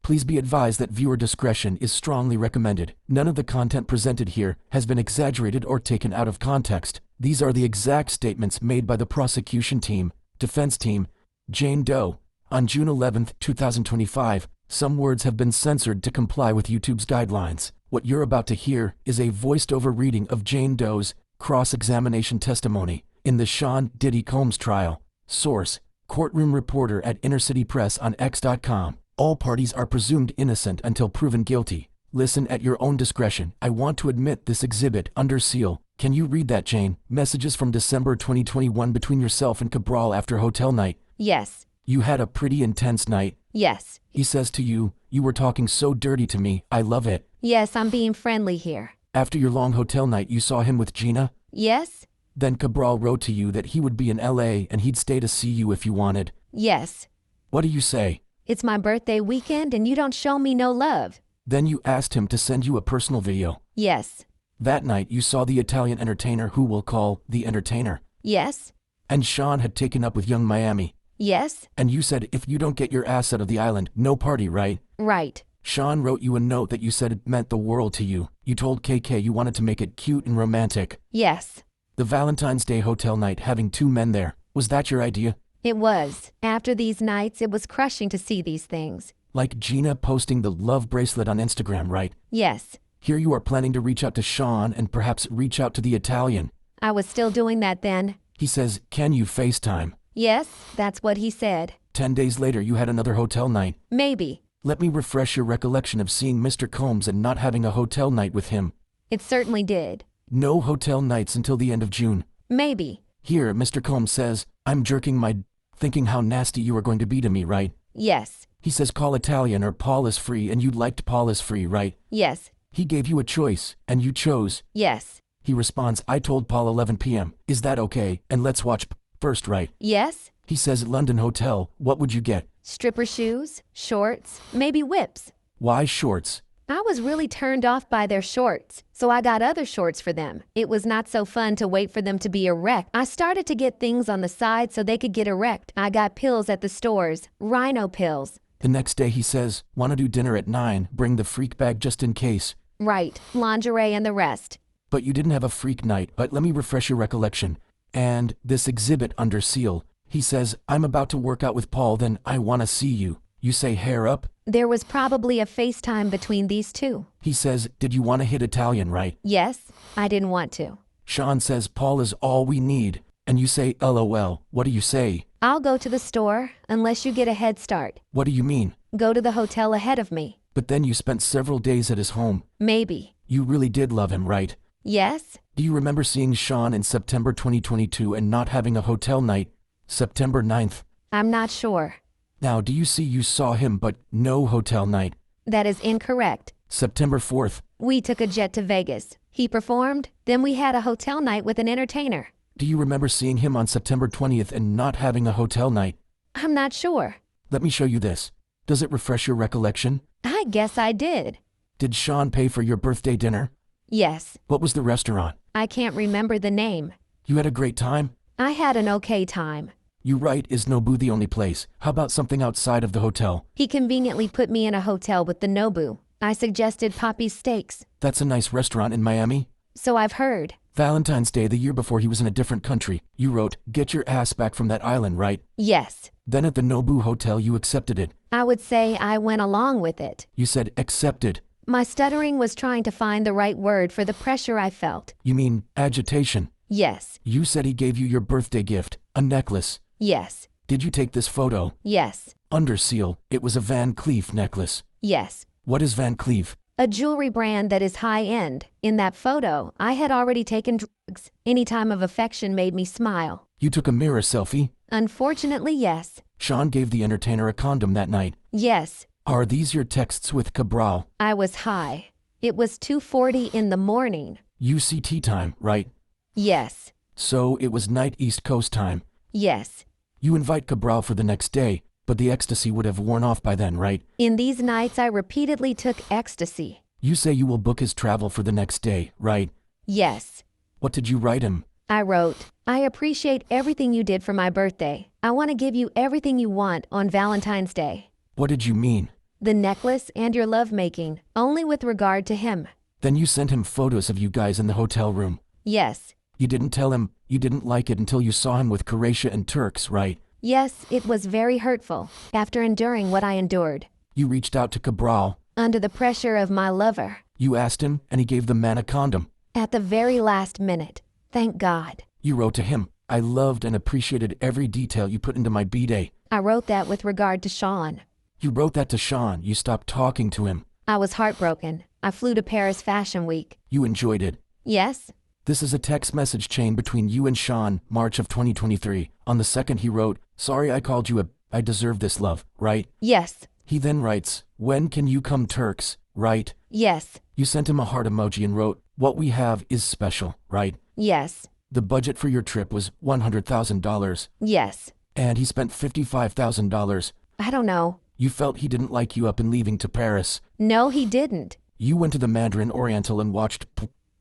Please be advised that viewer discretion is strongly recommended. None of the content presented here has been exaggerated or taken out of context. These are the exact statements made by the prosecution team, defense team, Jane Doe. On June 11, 2025, some words have been censored to comply with YouTube's guidelines. What you're about to hear is a voiced-over reading of Jane Doe's cross-examination testimony in the Sean Diddy Combs trial. Source: Courtroom reporter at Inner City Press on X.com. All parties are presumed innocent until proven guilty. Listen at your own discretion. I want to admit this exhibit under seal. Can you read that, Jane? Messages from December 2021 between yourself and Cabral after hotel night. Yes. You had a pretty intense night. Yes. He says to you, "You were talking so dirty to me. I love it." Yes, I'm being friendly here. After your long hotel night, you saw him with Gina? Yes. Then Cabral wrote to you that he would be in LA and he'd stay to see you if you wanted. Yes. What do you say? It's my birthday weekend and you don't show me no love. Then you asked him to send you a personal video. Yes. That night you saw the Italian entertainer who we'll call the entertainer. Yes. And Sean had taken up with young Miami. Yes. And you said if you don't get your ass out of the island, no party, right? Right. Sean wrote you a note that you said it meant the world to you. You told KK you wanted to make it cute and romantic. Yes. The Valentine's Day hotel night having two men there, was that your idea? It was. After these nights, it was crushing to see these things. Like Gina posting the love bracelet on Instagram, right? Yes. Here you are planning to reach out to Sean and perhaps reach out to the Italian. I was still doing that then. He says, "Can you FaceTime?" Yes, that's what he said. 10 days later you had another hotel night. Maybe. Let me refresh your recollection of seeing Mr. Combs and not having a hotel night with him. It certainly did. No hotel nights until the end of June. Maybe. Here, Mr. Combs says, "I'm jerking my thinking how nasty you are going to be to me, right?" Yes. He says call Italian or Paul is free and you liked Paul is free, right? Yes. He gave you a choice, and you chose. Yes. He responds, "I told Paul 11 p.m. Is that okay? And let's watch first, right?" Yes. He says London Hotel, what would you get? Stripper shoes, shorts, maybe whips. Why shorts? I was really turned off by their shorts, so I got other shorts for them. It was not so fun to wait for them to be erect. I started to get things on the side so they could get erect. I got pills at the stores, rhino pills. The next day he says, "Wanna do dinner at 9, bring the freak bag just in case." Right, lingerie and the rest. But you didn't have a freak night, but let me refresh your recollection. And this exhibit under seal. He says, "I'm about to work out with Paul, then I wanna see you." You say hair up? There was probably a FaceTime between these two. He says, "Did you wanna hit Italian, right?" Yes, I didn't want to. Sean says, "Paul is all we need." And you say, "LOL." What do you say? I'll go to the store unless you get a head start. What do you mean? Go to the hotel ahead of me. But then you spent several days at his home. Maybe. You really did love him, right? Yes. Do you remember seeing Sean in September 2022 and not having a hotel night? September 9th. I'm not sure. Now, do you see you saw him but no hotel night? That is incorrect. September 4th. We took a jet to Vegas. He performed, then we had a hotel night with an entertainer. Do you remember seeing him on September 20th and not having a hotel night? I'm not sure. Let me show you this. Does it refresh your recollection? I guess I did. Did Sean pay for your birthday dinner? Yes. What was the restaurant? I can't remember the name. You had a great time? I had an okay time. You right, is Nobu the only place? How about something outside of the hotel? He conveniently put me in a hotel with the Nobu. I suggested Poppy's Steaks. That's a nice restaurant in Miami. So I've heard. Valentine's Day the year before he was in a different country. You wrote, "Get your ass back from that island," right? Yes. Then at the Nobu Hotel you accepted it. I would say I went along with it. You said accepted. My stuttering was trying to find the right word for the pressure I felt. You mean agitation? Yes. You said he gave you your birthday gift, a necklace. Yes. Did you take this photo? Yes. Under seal, it was a Van Cleef necklace. Yes. What is Van Cleef? A jewelry brand that is high-end. In that photo, I had already taken drugs. Any time of affection made me smile. You took a mirror selfie? Unfortunately, yes. Sean gave the entertainer a condom that night. Yes. Are these your texts with Cabral? I was high. It was 2:40 in the morning. UCT time, right? Yes. So it was night East Coast time. Yes. You invite Cabral for the next day, but the ecstasy would have worn off by then, right? In these nights, I repeatedly took ecstasy. You say you will book his travel for the next day, right? Yes. What did you write him? I wrote, "I appreciate everything you did for my birthday. I want to give you everything you want on Valentine's Day." What did you mean? the necklace, and your lovemaking, only with regard to him. Then you sent him photos of you guys in the hotel room. Yes. You didn't tell him you didn't like it until you saw him with Croatia and Turks, right? Yes, it was very hurtful, after enduring what I endured. You reached out to Cabral. Under the pressure of my lover. You asked him, and he gave the man a condom. At the very last minute. Thank God. You wrote to him, I loved and appreciated every detail you put into my B-Day. I wrote that with regard to Sean. You wrote that to Sean. You stopped talking to him. I was heartbroken. I flew to Paris Fashion Week. You enjoyed it. Yes? This is a text message chain between you and Sean, March of 2023. On the 2nd he wrote, sorry I called you I deserve this love, right? Yes. He then writes, when can you come Turks, right? Yes. You sent him a heart emoji and wrote, what we have is special, right? Yes. The budget for your trip was $100,000. Yes. And he spent $55,000. I don't know. You felt he didn't like you up and leaving to Paris. No, he didn't. You went to the Mandarin Oriental and watched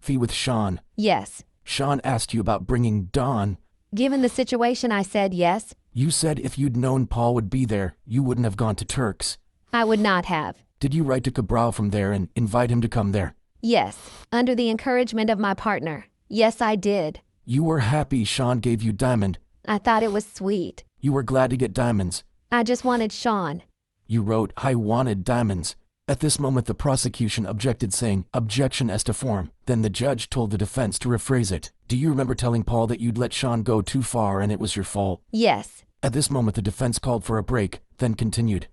Fee with Sean. Yes. Sean asked you about bringing Dawn. Given the situation, I said yes. You said if you'd known Paul would be there, you wouldn't have gone to Turks. I would not have. Did you write to Cabral from there and invite him to come there? Yes, under the encouragement of my partner. Yes, I did. You were happy Sean gave you diamond. I thought it was sweet. You were glad to get diamonds. I just wanted Sean. You wrote, I wanted diamonds. At this moment the prosecution objected, saying, objection as to form. Then the judge told the defense to rephrase it. Do you remember telling Paul that you'd let Sean go too far and it was your fault? Yes. At this moment the defense called for a break, then continued.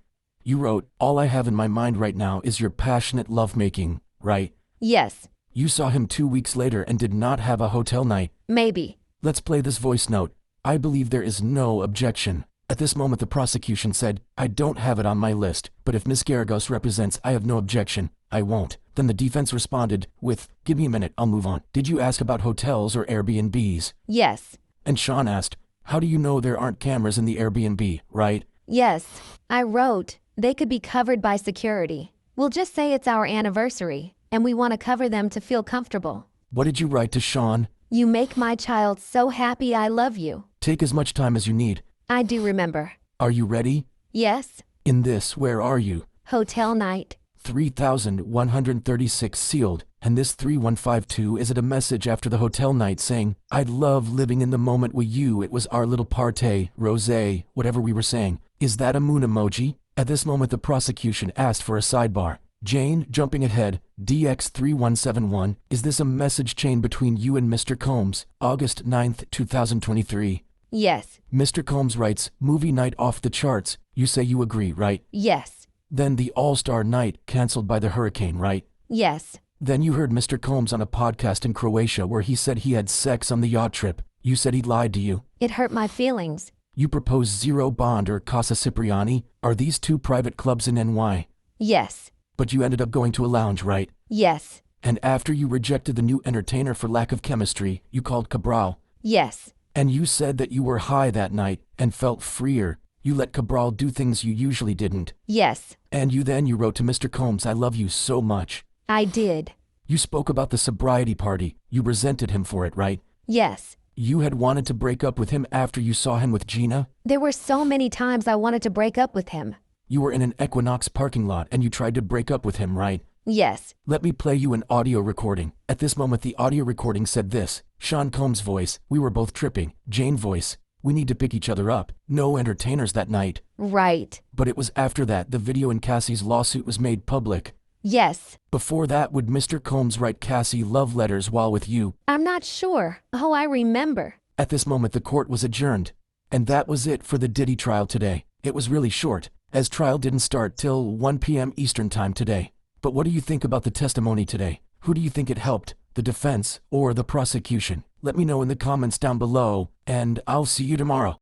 You wrote, all I have in my mind right now is your passionate lovemaking, right? Yes. You saw him 2 weeks later and did not have a hotel night. Maybe. Let's play this voice note. I believe there is no objection. At this moment the prosecution said, I don't have it on my list, but if Miss Garagos represents I have no objection, I won't. Then the defense responded with, give me a minute, I'll move on. Did you ask about hotels or Airbnbs? Yes. And Sean asked, how do you know there aren't cameras in the Airbnb, right? Yes. I wrote, they could be covered by security. We'll just say it's our anniversary, and we want to cover them to feel comfortable. What did you write to Sean? You make my child so happy, I love you. Take as much time as you need. I do remember. Are you ready? Yes. In this, where are you? Hotel night. 3,136 sealed, and this 3152 is it a message after the hotel night saying, I'd love living in the moment with you, it was our little party, rosé, whatever we were saying. Is that a moon emoji? At this moment the prosecution asked for a sidebar. Jane, jumping ahead, DX3171, is this a message chain between you and Mr. Combs, August 9th, 2023? Yes. Mr. Combs writes, movie night off the charts. You say you agree, right? Yes. Then the All-Star night canceled by the hurricane, right? Yes. Then you heard Mr. Combs on a podcast in Croatia where he said he had sex on the yacht trip. You said he lied to you. It hurt my feelings. You proposed Zero Bond or Casa Cipriani. Are these two private clubs in NY? Yes. But you ended up going to a lounge, right? Yes. And after you rejected the new entertainer for lack of chemistry, you called Cabral. Yes. And you said that you were high that night and felt freer. You let Cabral do things you usually didn't. Yes. And you wrote to Mr. Combs, I love you so much. I did. You spoke about the sobriety party. You resented him for it, right? Yes. You had wanted to break up with him after you saw him with Gina? There were so many times I wanted to break up with him. You were in an Equinox parking lot and you tried to break up with him, right? Yes. Let me play you an audio recording. At this moment the audio recording said this. Sean Combs' voice, we were both tripping. Jane voice, we need to pick each other up. No entertainers that night. Right. But it was after that the video in Cassie's lawsuit was made public. Yes. Before that, would Mr. Combs write Cassie love letters while with you? I'm not sure. Oh, I remember. At this moment the court was adjourned. And that was it for the Diddy trial today. It was really short, as trial didn't start till 1 p.m. Eastern time today. But what do you think about the testimony today? Who do you think it helped, the defense or the prosecution? Let me know in the comments down below, and I'll see you tomorrow.